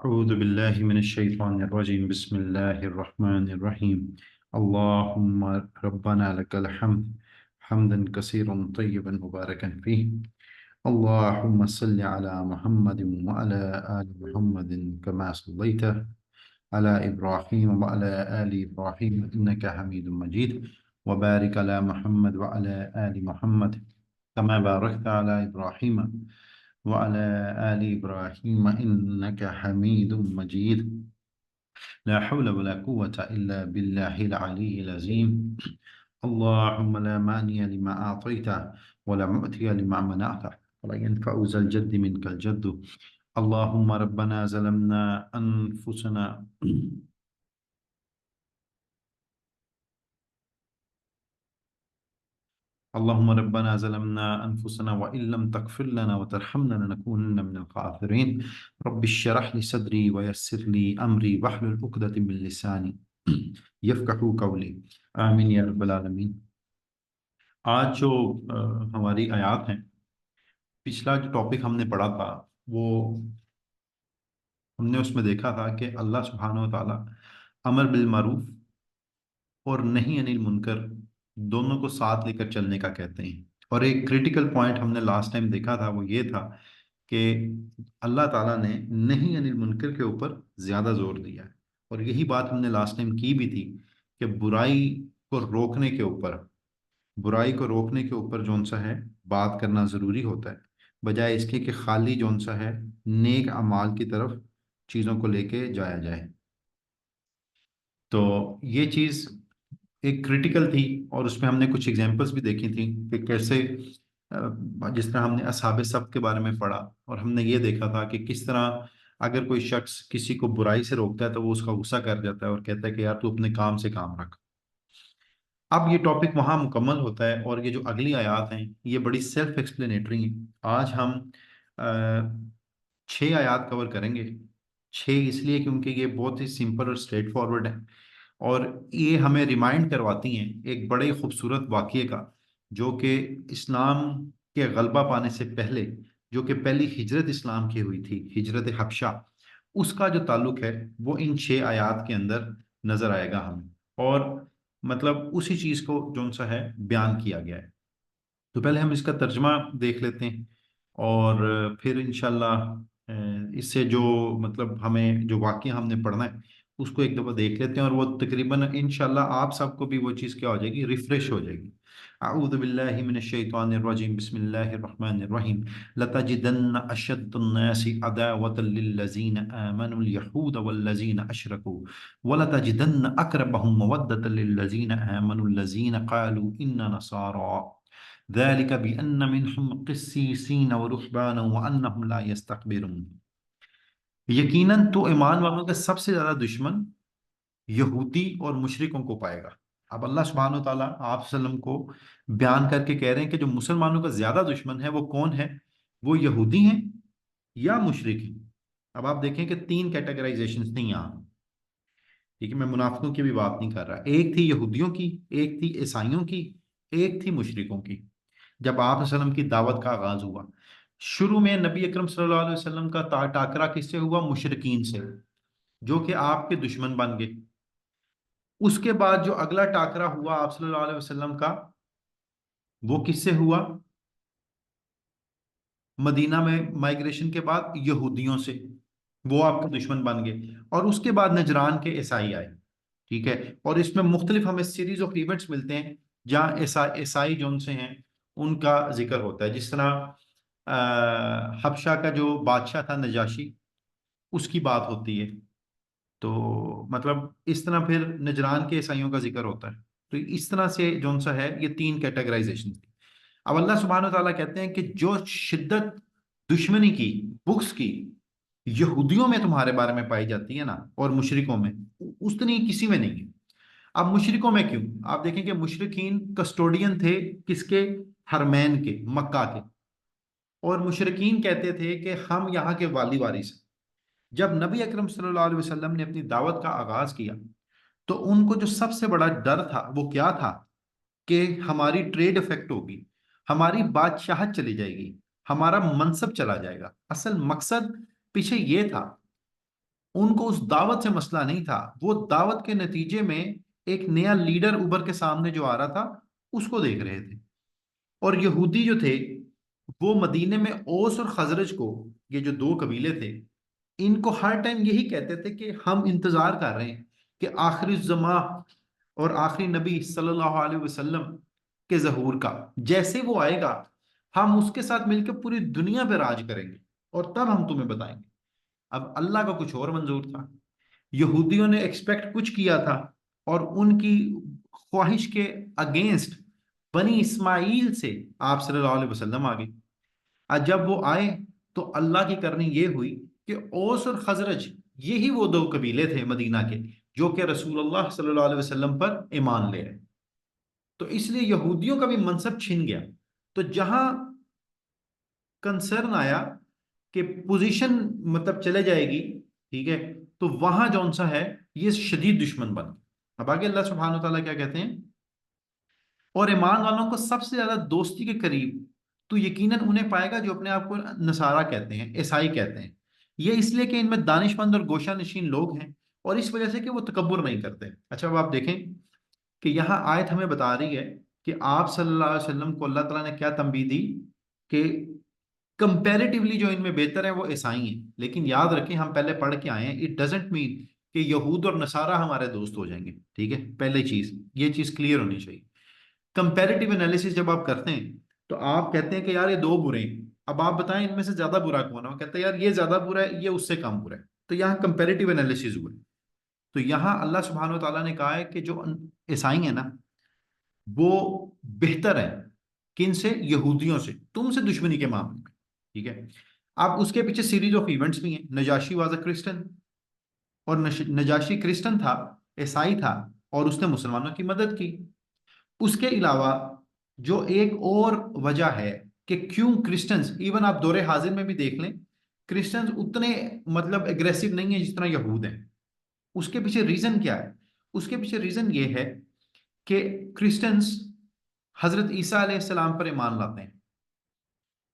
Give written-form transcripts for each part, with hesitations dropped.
أعوذ بالله من الشيطان الرجيم بسم الله الرحمن الرحيم اللهم ربنا لك الحمد حمدا كثيرا طيبا مباركا فيه اللهم صل على محمد وعلى آل محمد كما صليت على إبراهيم وعلى آل إبراهيم إنك حميد مجيد وبارك على محمد وعلى آل محمد كما باركت على إبراهيم وعلى آل إبراهيم إنك حميد مجيد لا حول ولا قوة إلا بالله العلي العظيم اللهم لا مانع لما أعطيت ولا معطي لما منعت ولا ينفع ذا الجد منك الجد اللهم ربنا ظلمنا أنفسنا اللهم ربنا ظلمنا أنفسنا وإن لم تغفر لنا وترحمنا لنكونن من الخاسرين رب اشرح لي صدري ويسر لي أمري واحلل عقدة من لساني يفقهوا قولي آمين یا رب العالمین۔ آج جو ہماری آیات ہیں، پچھلا جو ٹاپک ہم نے پڑھا تھا وہ ہم نے اس میں دیکھا تھا کہ اللہ سبحانہ و تعالیٰ امر بالمعروف اور نہی عن المنکر دونوں کو ساتھ لے کر چلنے کا کہتے ہیں، اور ایک کریٹیکل پوائنٹ ہم نے لاسٹ ٹائم دیکھا تھا، وہ یہ تھا کہ اللہ تعالیٰ نے نہی عن المنکر کے اوپر زیادہ زور دیا ہے، اور یہی بات ہم نے لاسٹ ٹائم کی بھی تھی کہ برائی کو روکنے کے اوپر جون سا ہے بات کرنا ضروری ہوتا ہے، بجائے اس کے کہ خالی جون سا ہے نیک اعمال کی طرف چیزوں کو لے کے جایا جائے۔ تو یہ چیز ایک کریٹیکل تھی، اور اس میں ہم نے کچھ ایگزامپلس بھی دیکھی تھیں کہ کیسے جس طرح ہم نے اصحاب صف کے بارے میں پڑھا، اور ہم نے یہ دیکھا تھا کہ کس طرح اگر کوئی شخص کسی کو برائی سے روکتا ہے تو وہ اس کا غصہ کر جاتا ہے اور کہتا ہے کہ یار تو اپنے کام سے کام رکھ۔ اب یہ ٹاپک وہاں مکمل ہوتا ہے، اور یہ جو اگلی آیات ہیں یہ بڑی سیلف ایکسپلینیٹری ہیں۔ آج ہم 6 آیات کور کریں گے، 6 اس لیے کیونکہ یہ بہت ہی سمپل اور اسٹریٹ فارورڈ ہے، اور یہ ہمیں ریمائنڈ کرواتی ہیں ایک بڑے خوبصورت واقعے کا، جو کہ اسلام کے غلبہ پانے سے پہلے، جو کہ پہلی ہجرت اسلام کی ہوئی تھی، ہجرت حبشہ، اس کا جو تعلق ہے وہ ان 6 آیات کے اندر نظر آئے گا ہمیں، اور مطلب اسی چیز کو جون سا ہے بیان کیا گیا ہے۔ تو پہلے ہم اس کا ترجمہ دیکھ لیتے ہیں، اور پھر انشاءاللہ اس سے جو مطلب ہمیں جو واقعہ ہم نے پڑھنا ہے اس کو ایک دفعہ دیکھ لیتے ہیں، اور وہ تقریباً انشاءاللہ آپ سب کو بھی وہ چیز کیا ہو جائے گی، ریفریش ہو جائے گی۔ اعوذ باللہ من الشیطان الرجیم بسم اللہ الرحمن الرحیم لتجدن اشد الناس عداوة للذین آمنوا اليہود والذین اشرکوا ولتجدن اقربهم مودة للذین آمنوا الذین قالوا اننا نصارى ذلك بأن منهم قسيسين ورهبانا وأنهم لا يستكبرون۔ یقیناً تو ایمان والوں کا سب سے زیادہ دشمن یہودی اور مشرکوں کو پائے گا۔ اب اللہ سبحانہ و تعالیٰ آپ صلی اللہ علیہ وسلم کو بیان کر کے کہہ رہے ہیں کہ جو مسلمانوں کا زیادہ دشمن ہے وہ کون ہے، وہ یہودی ہیں یا مشرک ہیں۔ اب آپ دیکھیں کہ 3 کیٹیگرائزیشنز تھیں یہاں، ٹھیک ہے، میں منافقوں کی بھی بات نہیں کر رہا، ایک تھی یہودیوں کی، ایک تھی عیسائیوں کی، ایک تھی مشرکوں کی۔ جب آپ صلی اللہ علیہ وسلم کی دعوت کا آغاز ہوا، شروع میں نبی اکرم صلی اللہ علیہ وسلم کا ٹاکرا کس سے ہوا؟ مشرکین سے، جو کہ آپ کے دشمن بن گئے۔ اس کے بعد جو اگلا ٹاکرا ہوا آپ صلی اللہ علیہ وسلم کا، وہ کس سے ہوا؟ مدینہ میں مائگریشن کے بعد یہودیوں سے، وہ آپ کے دشمن بن گئے، اور اس کے بعد نجران کے عیسائی آئے، ٹھیک ہے۔ اور اس میں مختلف ہمیں سیریز آف ایونٹس ملتے ہیں جہاں عیسائی جون سے ہیں ان کا ذکر ہوتا ہے، جس طرح حبشہ کا جو بادشاہ تھا نجاشی، اس کی بات ہوتی ہے، تو مطلب اس طرح پھر نجران کے عیسائیوں کا ذکر ہوتا ہے۔ تو اس طرح سے جون سا ہے یہ 3 کیٹیگرائزیشن تھی۔ اب اللہ سبحانہ وتعالیٰ کہتے ہیں کہ جو شدت دشمنی کی، بغض کی یہودیوں میں تمہارے بارے میں پائی جاتی ہے نا، اور مشرکوں میں، اتنی کسی میں نہیں ہے۔ اب مشرکوں میں کیوں؟ آپ دیکھیں کہ مشرکین کسٹوڈین تھے کس کے؟ حرمین کے، مکہ کے، اور مشرکین کہتے تھے کہ ہم یہاں کے والی وارث ہیں۔ جب نبی اکرم صلی اللہ علیہ وسلم نے اپنی دعوت کا آغاز کیا تو ان کو جو سب سے بڑا ڈر تھا وہ کیا تھا؟ کہ ہماری ٹریڈ افیکٹ ہوگی، ہماری بادشاہت چلی جائے گی، ہمارا منصب چلا جائے گا۔ اصل مقصد پیچھے یہ تھا ان کو اس دعوت سے مسئلہ نہیں تھا، وہ دعوت کے نتیجے میں ایک نیا لیڈر ابھر کے سامنے جو آ رہا تھا اس کو دیکھ رہے تھے۔ اور یہودی جو تھے وہ مدینے میں اوس اور خزرج کو، یہ جو دو قبیلے تھے، ان کو ہر ٹائم یہی کہتے تھے کہ ہم انتظار کر رہے ہیں کہ آخری الزماں اور آخری نبی صلی اللہ علیہ وسلم کے ظہور کا، جیسے وہ آئے گا ہم اس کے ساتھ مل کے پوری دنیا پہ راج کریں گے اور تب ہم تمہیں بتائیں گے۔ اب اللہ کا کچھ اور منظور تھا، یہودیوں نے ایکسپیکٹ کچھ کیا تھا، اور ان کی خواہش کے اگینسٹ بنی اسماعیل سے آپ صلی اللہ علیہ وسلم آ گئے۔ اور جب وہ آئے تو اللہ کی کرنی یہ ہوئی کہ اوس اور خزرج یہی وہ دو قبیلے تھے مدینہ کے جو کہ رسول اللہ صلی اللہ علیہ وسلم پر ایمان لے آئے۔ تو اس لیے یہودیوں کا بھی منصب چھن گیا۔ تو جہاں کنسرن آیا کہ پوزیشن مطلب چلے جائے گی، ٹھیک ہے، تو وہاں جون سا ہے یہ شدید دشمن بن۔ اب آگے اللہ سبحانہ وتعالیٰ کیا کہتے ہیں، اور ایمان والوں کو سب سے زیادہ دوستی کے قریب تو یقیناً انہیں پائے گا جو اپنے آپ کو نصارہ کہتے ہیں، عیسائی کہتے ہیں۔ یہ اس لیے کہ ان میں دانش مند اور گوشہ نشین لوگ ہیں، اور اس وجہ سے کہ وہ تکبر نہیں کرتے۔ اچھا اب آپ دیکھیں کہ یہاں آیت ہمیں بتا رہی ہے کہ آپ صلی اللہ علیہ وسلم کو اللہ تعالیٰ نے کیا تنبیہ دی کہ کمپیریٹیولی جو ان میں بہتر ہے وہ عیسائی ہیں۔ لیکن یاد رکھیں ہم پہلے پڑھ کے آئے ہیں، اٹ ڈزنٹ مین کہ یہود اور نصارہ ہمارے دوست ہو جائیں گے، ٹھیک ہے، پہلے چیز یہ چیز کلیئر ہونی چاہیے۔ کمپیریٹیو انالیسس جب آپ کرتے ہیں تو آپ کہتے ہیں کہ یار یہ دو برے ہیں، اب آپ بتائیں ان میں سے زیادہ برا کون ہے، وہ کہتے ہیں یار یہ زیادہ برا ہے، یہ اس سے کم برا ہے۔ تو یہاں کمپیریٹیو انالیسس ہوئے۔ تو یہاں اللہ سبحانہ و تعالیٰ نے کہا ہے کہ جو عیسائی ہیں نا وہ بہتر ہیں کن سے، یہودیوں سے، تم سے دشمنی کے معاملے میں، ٹھیک ہے۔ اب اس کے پیچھے سیریز آف ایونٹس بھی ہیں۔ نجاشی واز اے کرسچن، اور نجاشی کرسچن تھا، عیسائی تھا، اور اس نے مسلمانوں کی مدد کی۔ اس کے علاوہ جو ایک اور وجہ ہے کہ کیوں کرسچنز، ایون آپ دور حاضر میں بھی دیکھ لیں، کرسچنز اتنے مطلب اگریسو نہیں ہیں جس طرح یہود ہیں۔ اس کے پیچھے ریزن کیا ہے؟ اس کے پیچھے ریزن یہ ہے کہ کرسچنز حضرت عیسیٰ علیہ السلام پر ایمان لاتے ہیں،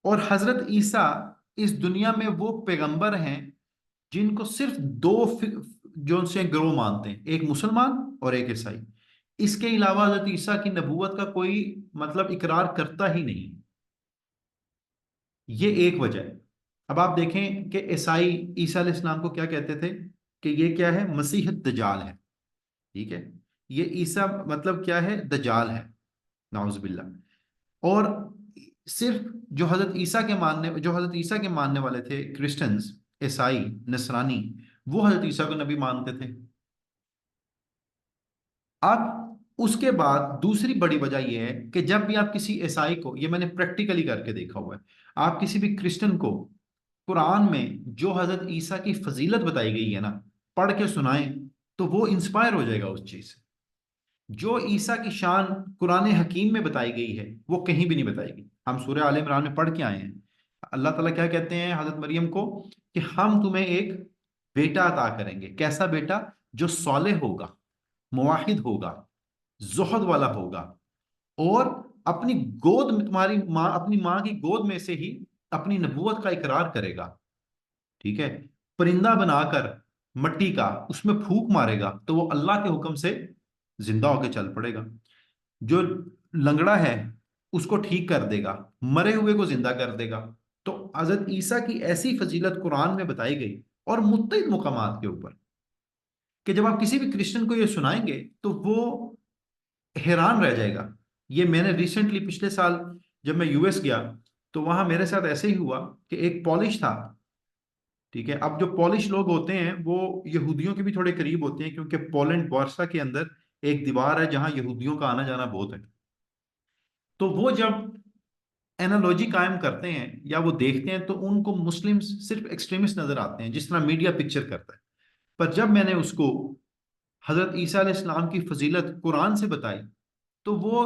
اور حضرت عیسیٰ اس دنیا میں وہ پیغمبر ہیں جن کو صرف دو جو سے گروہ مانتے ہیں، ایک مسلمان اور ایک عیسائی۔ اس کے علاوہ حضرت عیسیٰ کی نبوت کا کوئی مطلب اقرار کرتا ہی نہیں۔ یہ ایک وجہ ہے۔ اب آپ دیکھیں کہ عیسائی عیسیٰ علیہ السلام کو کیا کہتے تھے کہ یہ کیا ہے، مسیح دجال ہے، ٹھیک ہے، یہ عیسیٰ مطلب کیا ہے، دجال ہے، نعوذ باللہ۔ اور صرف جو حضرت عیسیٰ کے ماننے والے تھے، کرسچنز، عیسائی، نصرانی، وہ حضرت عیسیٰ کو نبی مانتے تھے۔ اب اس کے بعد دوسری بڑی وجہ یہ ہے کہ جب بھی آپ کسی عیسائی کو، یہ میں نے پریکٹیکلی کر کے دیکھا ہوا ہے، آپ کسی بھی کرسچن کو قرآن میں جو حضرت عیسیٰ کی فضیلت بتائی گئی ہے نا پڑھ کے سنائیں تو وہ انسپائر ہو جائے گا اس چیز سے۔ جو عیسیٰ کی شان قرآن حکیم میں بتائی گئی ہے وہ کہیں بھی نہیں بتائی گئی۔ ہم سورہ آل عمران میں پڑھ کے آئے ہیں، اللہ تعالیٰ کیا کہتے ہیں حضرت مریم کو کہ ہم تمہیں ایک بیٹا عطا کریں گے۔ کیسا بیٹا؟ جو صالح ہوگا، موحد ہوگا، زہد والا ہوگا، اور اپنی گود میں اپنی ماں کی گود میں سے ہی اپنی نبوت کا اقرار کرے گا، ٹھیک ہے، پرندہ بنا کر مٹی کا اس میں پھونک مارے گا تو وہ اللہ کے حکم سے زندہ ہو کے چل پڑے گا، جو لنگڑا ہے اس کو ٹھیک کر دے گا، مرے ہوئے کو زندہ کر دے گا۔ تو حضرت عیسیٰ کی ایسی فضیلت قرآن میں بتائی گئی اور متعدد مقامات کے اوپر کہ جب آپ کسی بھی کرسچن کو یہ سنائیں گے تو وہ حیران رہ جائے گا۔ یہ میں نے ریسنٹلی پچھلے سال جب میں یو ایس گیا تو وہاں میرے ساتھ ایسے ہی ہوا کہ ایک پولش تھا، ٹھیک ہے۔ اب جو پولش لوگ ہوتے ہیں وہ یہودیوں کے بھی تھوڑے قریب ہوتے ہیں کیونکہ پولینڈ وارسا کے اندر ایک دیوار ہے جہاں یہودیوں کا آنا جانا بہت ہے۔ تو وہ جب اینالوجی قائم کرتے ہیں یا وہ دیکھتے ہیں تو ان کو مسلم صرف ایکسٹریمسٹ نظر آتے ہیں جس طرح میڈیا پکچر کرتا ہے۔ پر جب میں نے اس کو حضرت عیسیٰ علیہ السلام کی فضیلت قرآن سے بتائی تو وہ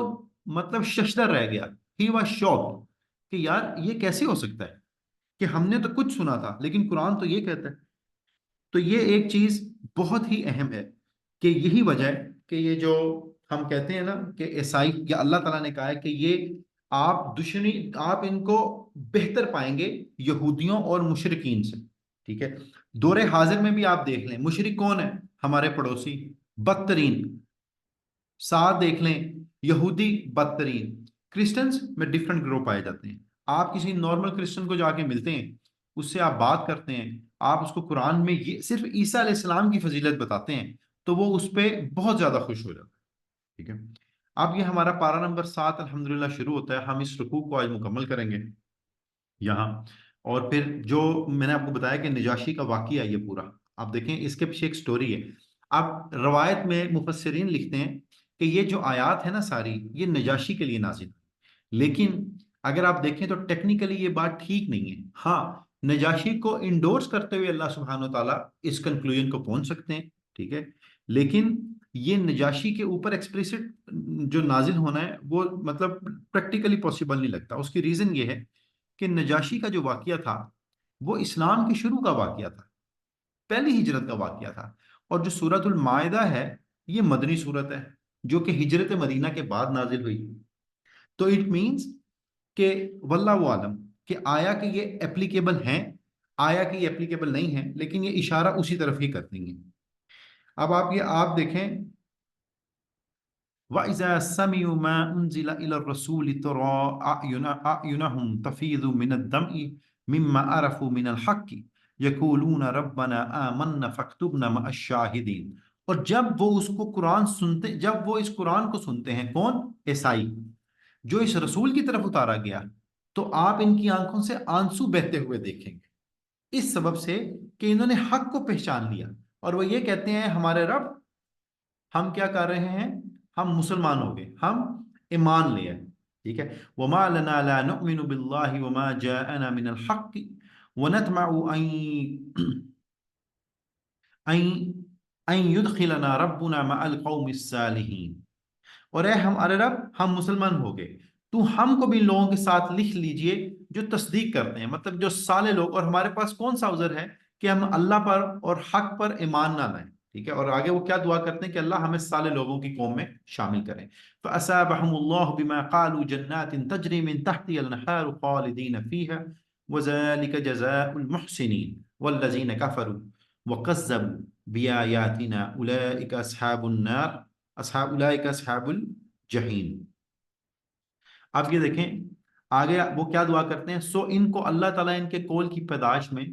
مطلب ششدر رہ گیا، ہی واز شاکڈ کہ یار یہ کیسے ہو سکتا ہے کہ ہم نے تو کچھ سنا تھا لیکن قرآن تو یہ کہتا ہے۔ تو یہ ایک چیز بہت ہی اہم ہے کہ یہی وجہ ہے کہ یہ جو ہم کہتے ہیں نا کہ عیسائی، یا اللہ تعالیٰ نے کہا ہے کہ یہ آپ ان کو بہتر پائیں گے یہودیوں اور مشرکین سے۔ ٹھیک ہے، دور حاضر میں بھی آپ دیکھ لیں مشرک کون ہے؟ ہمارے پڑوسی، بدترین۔ ساتھ دیکھ لیں یہودی بدترین، کرسچنز میں ڈفرنٹ گروپ پائے جاتے ہیں۔ آپ کسی نارمل کرسچن کو جا کے ملتے ہیں، اس سے آپ بات کرتے ہیں، آپ اس کو قرآن میں یہ صرف عیسیٰ علیہ السلام کی فضیلت بتاتے ہیں تو وہ اس پہ بہت زیادہ خوش ہو جاتا ہے۔ ٹھیک ہے، اب یہ ہمارا پارہ نمبر 7 الحمدللہ شروع ہوتا ہے، ہم اس رکوع کو آج مکمل کریں گے یہاں۔ اور پھر جو میں نے آپ کو بتایا کہ نجاشی کا واقعہ ہے یہ پورا، آپ دیکھیں اس کے پیچھے ایک سٹوری ہے۔ اب روایت میں مفسرین لکھتے ہیں کہ یہ جو آیات ہے نا ساری، یہ نجاشی کے لیے نازل، لیکن اگر آپ دیکھیں تو ٹیکنیکلی یہ بات ٹھیک نہیں ہے۔ ہاں، نجاشی کو انڈورس کرتے ہوئے اللہ سبحانہ و تعالیٰ اس کنکلوژن کو پہنچ سکتے ہیں، ٹھیک ہے، لیکن یہ نجاشی کے اوپر ایکسپلیسٹ جو نازل ہونا ہے وہ مطلب پریکٹیکلی پاسبل نہیں لگتا۔ اس کی ریزن یہ ہے کہ نجاشی کا جو واقعہ تھا وہ اسلام کے شروع کا واقعہ تھا، پہلی ہجرت کا واقعہ تھا، اور جو سورۃ المائدہ ہے یہ مدنی سورت ہے جو کہ ہجرت مدینہ کے بعد نازل ہوئی۔ تو اٹ مینس کہ واللہ عالم کہ آیا کہ یہ اپلیکیبل ہیں، آیا کہ یہ اپلیکیبل نہیں ہے، لیکن یہ اشارہ اسی طرف ہی کرتی ہیں۔ اب آپ دیکھیں وَإِذَا سَمِعُوا مَا أُنزِلَ إِلَى الرَّسُولِ تَرَىٰ أَعْيُنَهُمْ تَفِيضُ مِنَ الدَّمْعِ مِمَّا عَرَفُوا مِنَ الْحَقِّ يَقُولُونَ رَبَّنَا آمَنَّا فَاكْتُبْنَا مَعَ الشَّاهِدِينَ۔ اور جب وہ اس کو قرآن سنتے، جب وہ اس قرآن کو سنتے ہیں، کون؟ عیسائی، جو اس رسول کی طرف اتارا گیا، تو آپ ان کی آنکھوں سے آنسو بہتے ہوئے دیکھیں گے، اس سبب سے کہ انہوں نے حق کو پہچان لیا، اور وہ یہ کہتے ہیں ہمارے رب، ہم کیا کر رہے ہیں؟ ہم مسلمان ہو گئے، ہم ایمان لے آئے۔ ٹھیک ہے، وما لنا لا نؤمن باللہ وما جاءنا من الحق ونطمع ان يدخلنا ربنا مع القوم الصالحین۔ اور اے ہمارے رب، ہم مسلمان ہو گئے، تو ہم کو بھی ان لوگوں کے ساتھ لکھ لیجئے جو تصدیق کرتے ہیں، مطلب جو صالح لوگ۔ اور ہمارے پاس کون سا عذر ہے کہ ہم اللہ پر اور حق پر ایمان نہ لائیں؟ ٹھیک ہے، اور آگے وہ کیا دعا کرتے ہیں کہ اللہ ہمیں صالح لوگوں کی قوم میں شامل کریں۔ فَأَصَابَهُمُ اللَّهُ بِمَا قَالُوا جَنَّاتٍ تَجْرِي مِن تَحْتِهَا الْأَنْهَارُ خَالِدِينَ فِيهَا وَذَلِكَ جَزَاءُ الْمُحْسِنِينَ وَالَّذِينَ كَفَرُوا وَكَذَّبُوا بِآيَاتِنَا أُولَئِكَ أَصْحَابُ النَّارِ أُولَئِكَ أَصْحَابُ الجحیم۔ اب یہ دیکھیں آگے وہ کیا دعا کرتے ہیں، سو ان کو اللہ تعالیٰ ان کے کول کی پیدائش میں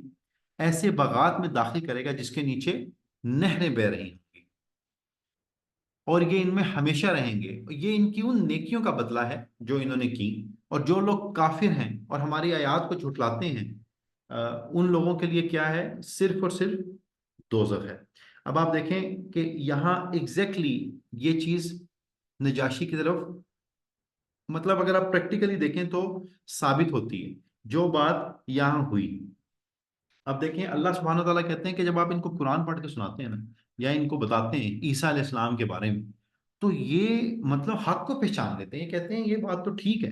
ایسے باغات میں داخل کرے گا جس کے نیچے نہریں بہ رہی ہوں گی، اور یہ ان میں ہمیشہ رہیں گے۔ یہ ان کی ان نیکیوں کا بدلہ ہے جو انہوں نے کی، اور جو لوگ کافر ہیں اور ہماری آیات کو جھٹلاتے ہیں ان لوگوں کے لیے کیا ہے؟ صرف اور صرف دوزخ ہے۔ اب آپ دیکھیں کہ یہاں ایگزیکٹلی یہ چیز نجاشی کی طرف، مطلب اگر آپ پریکٹیکلی دیکھیں تو ثابت ہوتی ہے جو بات یہاں ہوئی۔ اب دیکھیں اللہ سبحانہ تعالیٰ کہتے ہیں کہ جب آپ ان کو قرآن پڑھ کے سناتے ہیں نا، یا ان کو بتاتے ہیں عیسیٰ علیہ السلام کے بارے میں، تو یہ مطلب حق کو پہچان لیتے ہیں، یہ کہتے ہیں یہ بات تو ٹھیک ہے۔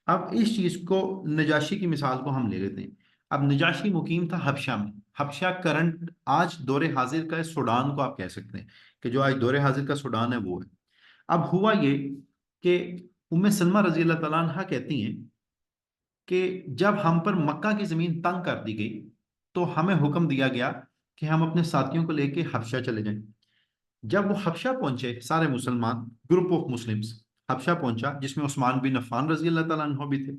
اب اس چیز کو نجاشی کی مثال کو ہم لے لیتے ہیں۔ اب نجاشی مقیم تھا حبشہ میں، حبشہ کرنٹ آج دور حاضر کا سوڈان کو آپ کہہ سکتے ہیں، کہ جو آج دور حاضر کا سوڈان ہے وہ ہے۔ اب ہوا یہ کہ سلمہ رضی اللہ تعالیٰ عنہ کہتی ہیں کہ جب ہم پر مکہ کی زمین تنگ کر دی گئی تو ہمیں حکم دیا گیا کہ ہم اپنے ساتھیوں کو لے کے حبشہ چلے جائیں۔ جب وہ حبشہ پہنچے سارے مسلمان، گروپ آف مسلمز حبشہ پہنچا، جس میں عثمان بن عفان رضی اللہ تعالیٰ عنہ بھی تھے،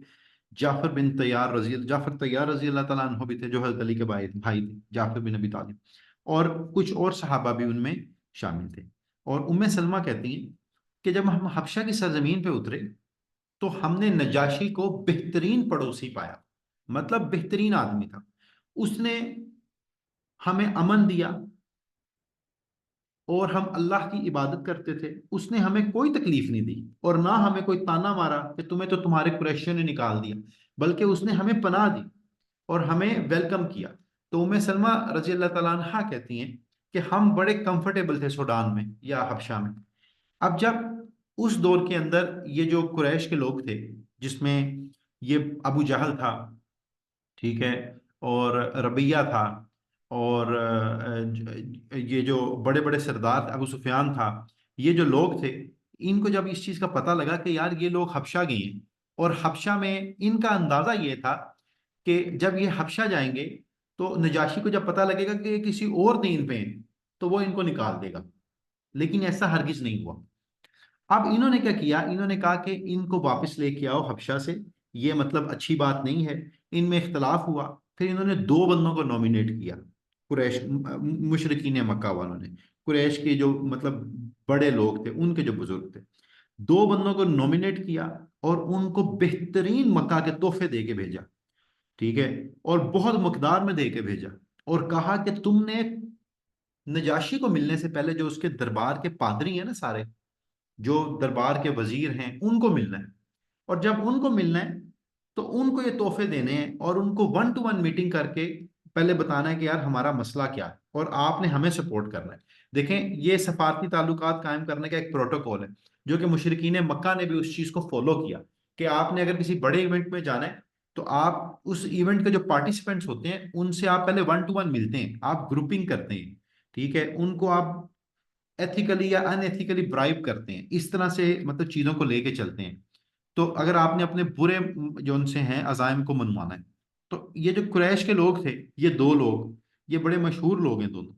جعفر طیار رضی اللہ تعالیٰ عنہ بھی تھے جو حضرت علی کے بھائی تھے، جعفر بن ابی طالب، اور کچھ اور صحابہ بھی ان میں شامل تھے۔ اور سلمہ کہتی ہیں کہ جب ہم حبشہ کی سرزمین پہ اترے تو ہم نے نجاشی کو بہترین پڑوسی پایا، مطلب بہترین آدمی تھا، اس نے ہمیں امن دیا، اور ہم اللہ کی عبادت کرتے تھے، اس نے ہمیں کوئی تکلیف نہیں دی، اور نہ ہمیں کوئی تانا مارا کہ تمہیں تو تمہارے قریشیوں نے نکال دیا، بلکہ اس نے ہمیں پناہ دی اور ہمیں ویلکم کیا۔ تو سلمہ رضی اللہ تعالیٰ عنہ کہتی ہیں کہ ہم بڑے کمفرٹیبل تھے سوڈان میں یا حبشہ میں۔ اب جب اس دور کے اندر یہ جو قریش کے لوگ تھے، جس میں یہ ابو جہل تھا، ٹھیک ہے، اور ربیہ تھا، اور یہ جو بڑے بڑے سردار، ابو سفیان تھا، یہ جو لوگ تھے، ان کو جب اس چیز کا پتہ لگا کہ یار یہ لوگ حبشہ گئے ہیں، اور حبشہ میں ان کا اندازہ یہ تھا کہ جب یہ حبشہ جائیں گے تو نجاشی کو جب پتہ لگے گا کہ یہ کسی اور دین پہ ہیں تو وہ ان کو نکال دے گا، لیکن ایسا ہرگز نہیں ہوا۔ اب انہوں نے کیا کیا، انہوں نے کہا کہ ان کو واپس لے کے آؤ حبشہ سے، یہ مطلب اچھی بات نہیں ہے۔ ان میں اختلاف ہوا، پھر انہوں نے دو بندوں کو نومینیٹ کیا، قریش مشرکین مکہ والوں نے، قریش کے جو مطلب بڑے لوگ تھے، ان کے جو بزرگ تھے، دو بندوں کو نومینیٹ کیا اور ان کو بہترین مکہ کے تحفے دے کے بھیجا، ٹھیک ہے، اور بہت مقدار میں دے کے بھیجا، اور کہا کہ تم نے نجاشی کو ملنے سے پہلے جو اس کے دربار کے پادری ہیں نا سارے، جو دربار کے وزیر ہیں، ان کو ملنا ہے، اور جب ان کو ملنا ہے تو ان کو یہ تحفے دینے ہیں، اور ان کو 1 to 1 میٹنگ کر کے پہلے بتانا ہے کہ یار ہمارا مسئلہ کیا ہے اور آپ نے ہمیں سپورٹ کرنا ہے۔ دیکھیں یہ سفارتی تعلقات قائم کرنے کا ایک پروٹوکول ہے جو کہ مشرکین مکہ نے بھی اس چیز کو فالو کیا، کہ آپ نے اگر کسی بڑے ایونٹ میں جانا ہے تو آپ اس ایونٹ کے جو پارٹیسپینٹس ہوتے ہیں ان سے آپ پہلے 1 to 1 ملتے ہیں، آپ گروپنگ کرتے ہیں، ٹھیک ہے، ان کو آپ ایتھیکلی یا ان ایتھیکلی برائب کرتے ہیں، اس طرح سے مطلب چیزوں کو لے کے چلتے ہیں۔ تو اگر آپ نے اپنے برے جو ان سے ہیں عزائم کو منوانا ہے، تو یہ جو قریش کے لوگ تھے، یہ دو لوگ، یہ بڑے مشہور لوگ ہیں دونوں،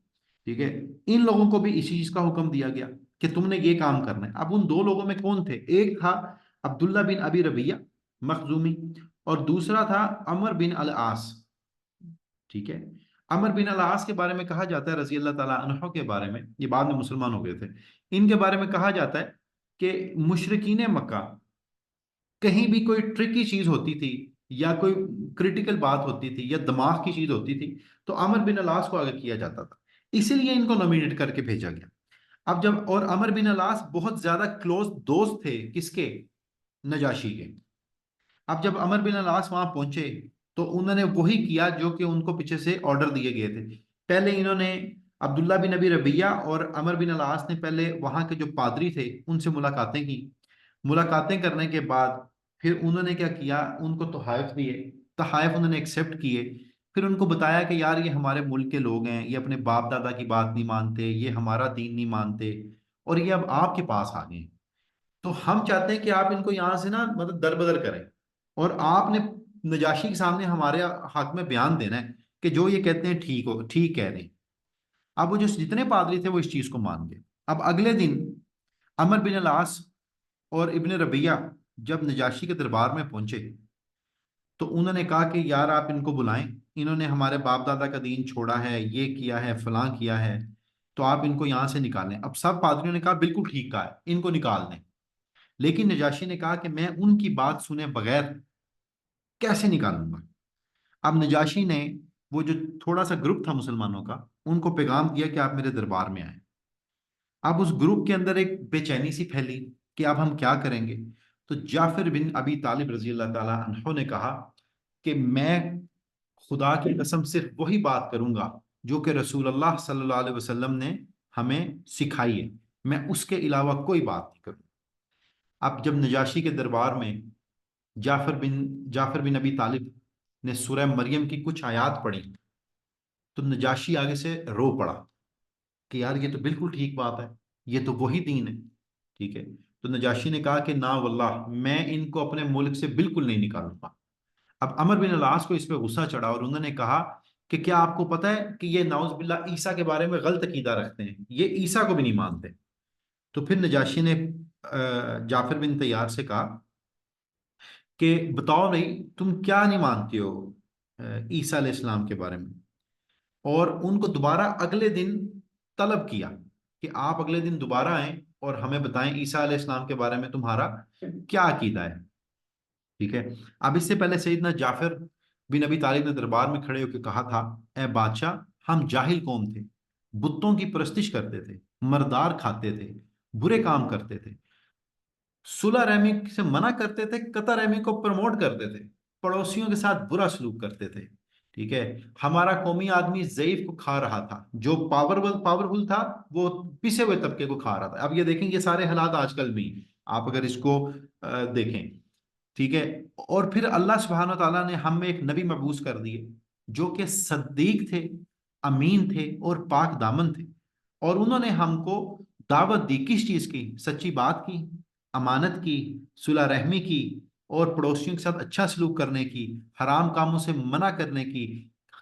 ٹھیک ہے، ان لوگوں کو بھی اسی چیز کا حکم دیا گیا کہ تم نے یہ کام کرنا ہے۔ اب ان دو لوگوں میں کون تھے؟ ایک تھا عبداللہ بن ابی ربیہ مخزومی، اور دوسرا تھا عمر بن العاص، ٹھیک ہے۔ عمر بن العاص کے بارے میں کہا جاتا ہے رضی اللہ تعالیٰ عنہ کے بارے میں، یہ بعد میں مسلمان ہو گئے تھے، ان کے بارے میں کہا جاتا ہے کہ مشرکین مکہ کہیں بھی کوئی ٹرکی چیز ہوتی تھی یا کوئی کریٹیکل بات ہوتی تھی یا دماغ کی چیز ہوتی تھی تو عمر بن العاص کو آگے کیا جاتا تھا، اسی لیے ان کو نومینیٹ کر کے بھیجا گیا۔ اب جب، اور عمر بن العاص بہت زیادہ کلوز دوست تھے کس کے؟ نجاشی کے۔ اب جب عمر بن العاص وہاں پہنچے تو انہوں نے وہی کیا جو کہ ان کو پیچھے سے آرڈر دیے گئے تھے۔ پہلے انہوں نے عبداللہ بن ابی ربیہ اور عمر بن العاص نے پہلے وہاں کے جو پادری تھے ان سے ملاقاتیں کی، ملاقاتیں کرنے کے بعد پھر انہوں نے کیا کیا، ان کو تحائف دیے، تحائف انہوں نے ایکسیپٹ کیے، پھر ان کو بتایا کہ یار یہ ہمارے ملک کے لوگ ہیں، یہ اپنے باپ دادا کی بات نہیں مانتے، یہ ہمارا دین نہیں مانتے، اور یہ اب آپ کے پاس آ گئے ہیں، تو ہم چاہتے ہیں کہ آپ ان کو یہاں سے نا مطلب در بدر کریں، اور آپ نے نجاشی کے سامنے ہمارے حق میں بیان دینا ہے کہ جو یہ کہتے ہیں ٹھیک ہو، ٹھیک کہہ رہے ہیں۔ اب وہ جو جتنے پادری تھے وہ اس چیز کو مان گئے۔ اب اگلے دن عمر بن العاص اور ابن ربیہ جب نجاشی کے دربار میں پہنچے تو انہوں نے کہا کہ یار آپ ان کو بلائیں، انہوں نے ہمارے باپ دادا کا دین چھوڑا ہے، یہ کیا ہے، فلاں کیا ہے، تو آپ ان کو یہاں سے نکالیں۔ اب سب پادریوں نے کہا بالکل ٹھیک کہا ہے، ان کو نکال دیں، لیکن نجاشی نے کہا کہ میں ان کی بات سنے بغیر کیسے نکالوں گا؟ اب نجاشی نے وہ جو تھوڑا سا گروپ تھا مسلمانوں کا، ان کو پیغام دیا کہ آپ میرے دربار میں آئیں۔ اب اس گروپ کے اندر ایک بے چینی سی پھیلی کہ اب ہم کیا کریں گے؟ تو جعفر بن ابی طالب رضی اللہ تعالی عنہ نے کہا کہ میں خدا کی قسم صرف وہی بات کروں گا جو کہ رسول اللہ صلی اللہ علیہ وسلم نے ہمیں سکھائی ہے، میں اس کے علاوہ کوئی بات نہیں کروں۔ اب جب نجاشی کے دربار میں جعفر بن ابی طالب نے سورہ مریم کی کچھ آیات پڑھی تو نجاشی آگے سے رو پڑا کہ یار یہ تو بالکل ٹھیک بات ہے، یہ تو وہی دین ہے، ٹھیک ہے۔ تو نجاشی نے کہا کہ نا واللہ میں ان کو اپنے ملک سے بالکل نہیں نکالوں گا۔ اب عمر بن العاص کو اس پہ غصہ چڑھا اور انہوں نے کہا کہ کیا آپ کو پتہ ہے کہ یہ نعوذ باللہ عیسیٰ کے بارے میں غلط عقیدہ رکھتے ہیں، یہ عیسیٰ کو بھی نہیں مانتے۔ تو پھر نجاشی نے جعفر بن طیار سے کہا کہ بتاؤ نہیں تم کیا نہیں مانتے ہو عیسیٰ علیہ السلام کے بارے میں، اور ان کو دوبارہ اگلے دن طلب کیا کہ آپ اگلے دن دوبارہ آئیں اور ہمیں بتائیں عیسیٰ علیہ السلام کے بارے میں تمہارا کیا عقیدہ ہے، ٹھیک ہے۔ اب اس سے پہلے سیدنا جعفر بن ابی طالب نے دربار میں کھڑے ہو کے کہا تھا، اے بادشاہ ہم جاہل قوم تھے، بتوں کی پرستش کرتے تھے، مردار کھاتے تھے، برے کام کرتے تھے، صلح رحمی سے منع کرتے تھے، قطع رحمی کو پروموٹ کرتے تھے، پڑوسیوں کے ساتھ برا سلوک کرتے تھے، ٹھیک ہے۔ ہمارا قومی آدمی ضعیف کو کھا رہا تھا، جو پاورفل تھا وہ پسے ہوئے طبقے کو کھا رہا تھا۔ اب یہ دیکھیں یہ سارے حالات آج کل بھی آپ اگر اس کو دیکھیں، ٹھیک ہے۔ اور پھر اللہ سبحانہ و تعالیٰ نے ہم میں ایک نبی مبعوث کر دیے جو کہ صدیق تھے، امین تھے اور پاک دامن تھے، اور انہوں نے ہم کو دعوت دی کس چیز کی؟ سچی بات کی، امانت کی، صلح رحمی کی، اور پڑوسیوں کے ساتھ اچھا سلوک کرنے کی، حرام کاموں سے منع کرنے کی،